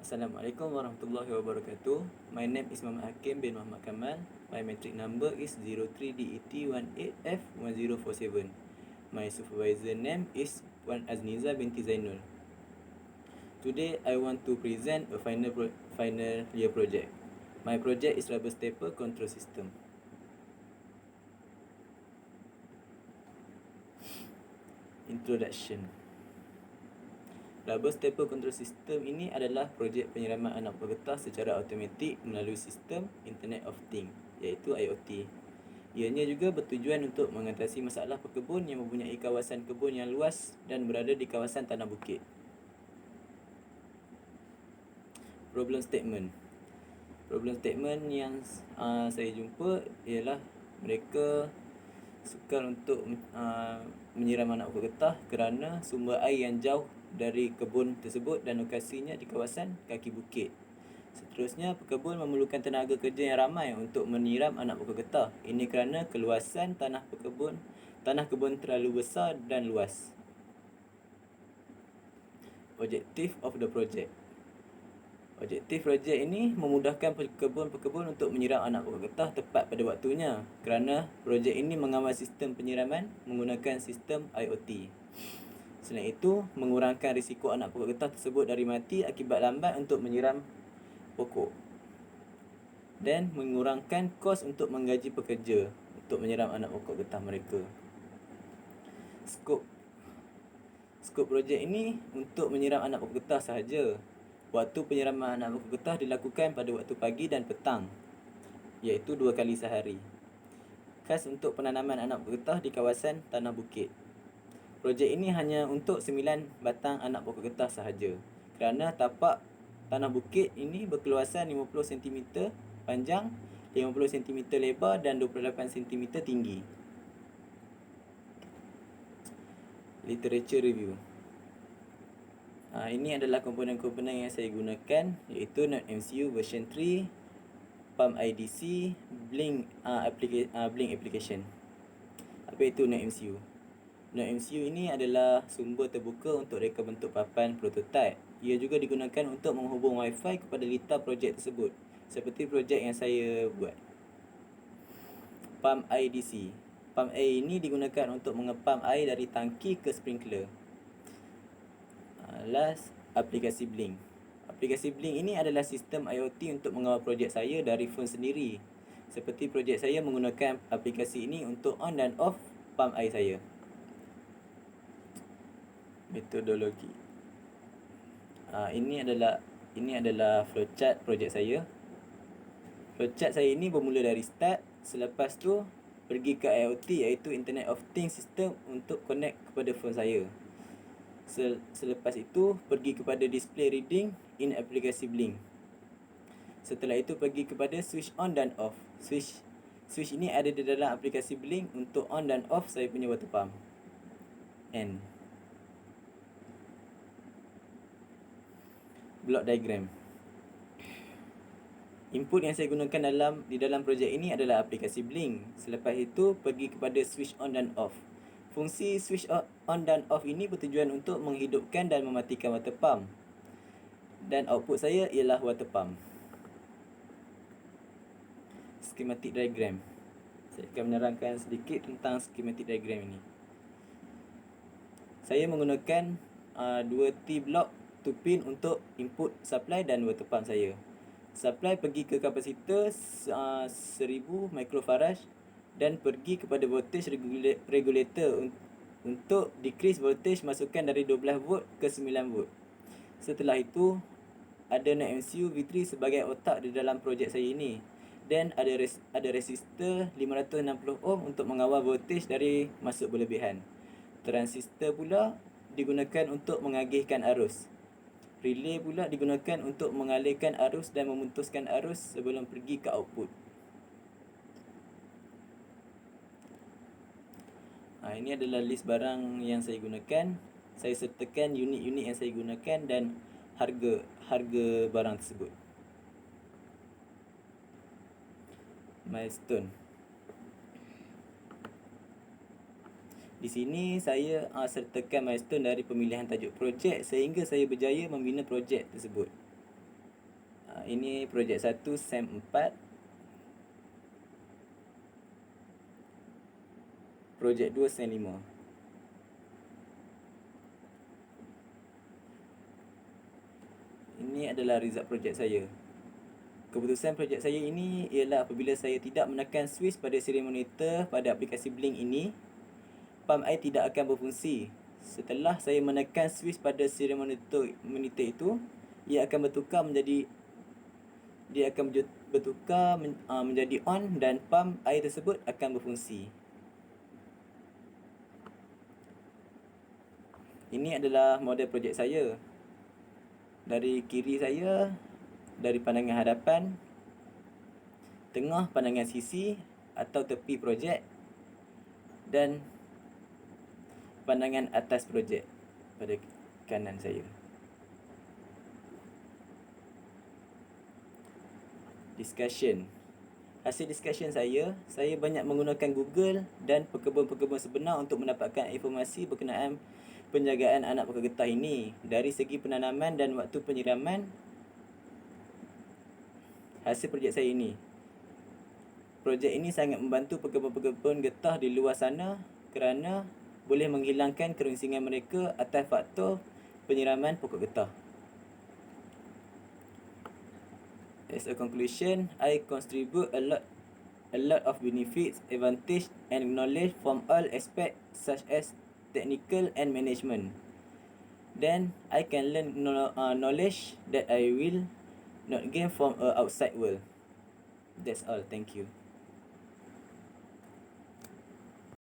Assalamualaikum warahmatullahi wabarakatuh. My name is Muhammad Hakim bin Muhammad Kamal. My metric number is 03DET18F1047. My supervisor name is Puan Azniza binti Zainul. Today I want to present a final year project. My project is rubber stepper control system. Introduction. Rubber stepper control system ini adalah projek penyiraman anak buah getah secara automatik melalui sistem Internet of Things, iaitu IoT. Ianya juga bertujuan untuk mengatasi masalah pekebun yang mempunyai kawasan kebun yang luas dan berada di kawasan tanah bukit. Problem statement. Problem statement yang saya jumpa ialah mereka sukar untuk menyiram anak buah getah kerana sumber air yang jauh dari kebun tersebut dan lokasinya di kawasan kaki bukit. Seterusnya, pekebun memerlukan tenaga kerja yang ramai untuk menyiram anak buah getah. Ini kerana keluasan tanah kebun terlalu besar dan luas. Objective of the project. Objektif projek ini memudahkan pekebun untuk menyiram anak buah getah tepat pada waktunya kerana projek ini mengawal sistem penyiraman menggunakan sistem IoT. Selain itu, mengurangkan risiko anak buah getah tersebut dari mati akibat lambat untuk menyiram pokok dan mengurangkan kos untuk menggaji pekerja untuk menyiram anak pokok getah mereka. Skop projek ini untuk menyiram anak pokok getah sahaja. Waktu penyiraman anak pokok getah dilakukan pada waktu pagi dan petang, iaitu 2 kali sehari. Khas untuk penanaman anak pokok getah di kawasan tanah bukit. Projek ini hanya untuk 9 batang anak pokok getah sahaja kerana tapak tanah bukit ini berkeluasan 50 cm panjang, 50 cm lebar dan 28 cm tinggi. Literature review. Ini adalah komponen-komponen yang saya gunakan, iaitu NodeMCU version 3, Palm IDC, Blink application. Apa itu NodeMCU? NodeMCU ini adalah sumber terbuka untuk reka bentuk papan prototype. Ia juga digunakan untuk menghubung Wi-Fi kepada litar projek tersebut, seperti projek yang saya buat. Pump IDC. Pump air ini digunakan untuk mengepam air dari tangki ke sprinkler. Last, aplikasi Blink. Aplikasi Blink ini adalah sistem IoT untuk mengawal projek saya dari phone sendiri. Seperti projek saya menggunakan aplikasi ini untuk on dan off pump air saya. Metodologi. Ini adalah flowchart projek saya. Flowchart saya ini bermula dari start, selepas tu pergi ke IoT, iaitu Internet of Things system untuk connect kepada phone saya. Selepas itu pergi kepada display reading in aplikasi Blink. Setelah itu pergi kepada switch on dan off. Switch ini ada di dalam aplikasi Blink untuk on dan off saya punya water pump. N. Block diagram. Input yang saya gunakan di dalam projek ini adalah aplikasi Blink. Selepas itu pergi kepada switch on dan off. Fungsi switch on dan off ini bertujuan untuk menghidupkan dan mematikan water pump. Dan output saya ialah water pump. Schematic diagram. Saya akan menerangkan sedikit tentang schematic diagram ini. Saya menggunakan 2 T-block 2 pin untuk input supply dan water pump saya. Supply pergi ke kapasitor 1000 microfarad dan pergi kepada voltage regulator untuk decrease voltage masukkan dari 12 volt ke 9 volt. Setelah itu ada NodeMCU V3 sebagai otak di dalam projek saya ini, dan ada resistor 560 ohm untuk mengawal voltage dari masuk berlebihan. Transistor pula digunakan untuk mengagihkan arus. Relay pula digunakan untuk mengalirkan arus dan memutuskan arus sebelum pergi ke output. Ini adalah list barang yang saya gunakan. Saya sertakan unit-unit yang saya gunakan dan harga barang tersebut. Milestone. Di sini saya sertakan milestone dari pemilihan tajuk projek sehingga saya berjaya membina projek tersebut. Ini projek 1 SEM 4. Projek 2 SEM 5. Ini adalah result projek saya. Keputusan projek saya ini ialah apabila saya tidak menekan switch pada serial monitor pada aplikasi Blink ini, pump air tidak akan berfungsi. Setelah saya menekan switch pada serial monitor itu, ia akan bertukar menjadi menjadi on dan pump air tersebut akan berfungsi. Ini adalah model projek saya. Dari kiri saya, dari pandangan hadapan, tengah pandangan sisi atau tepi projek, dan pandangan atas projek pada kanan saya. Discussion. Hasil discussion saya banyak menggunakan Google dan pekebun-pekebun sebenar untuk mendapatkan informasi berkenaan penjagaan anak pokok getah ini. Dari segi penanaman dan waktu penyiraman, hasil projek saya ini. Projek ini sangat membantu pekebun-pekebun getah di luar sana kerana boleh menghilangkan kerunsingan mereka atas faktor penyiraman pokok getah. As a conclusion, I contribute a lot of benefits, advantage and knowledge from all aspects such as technical and management. Then I can learn knowledge that I will not gain from a outside world. That's all. Thank you.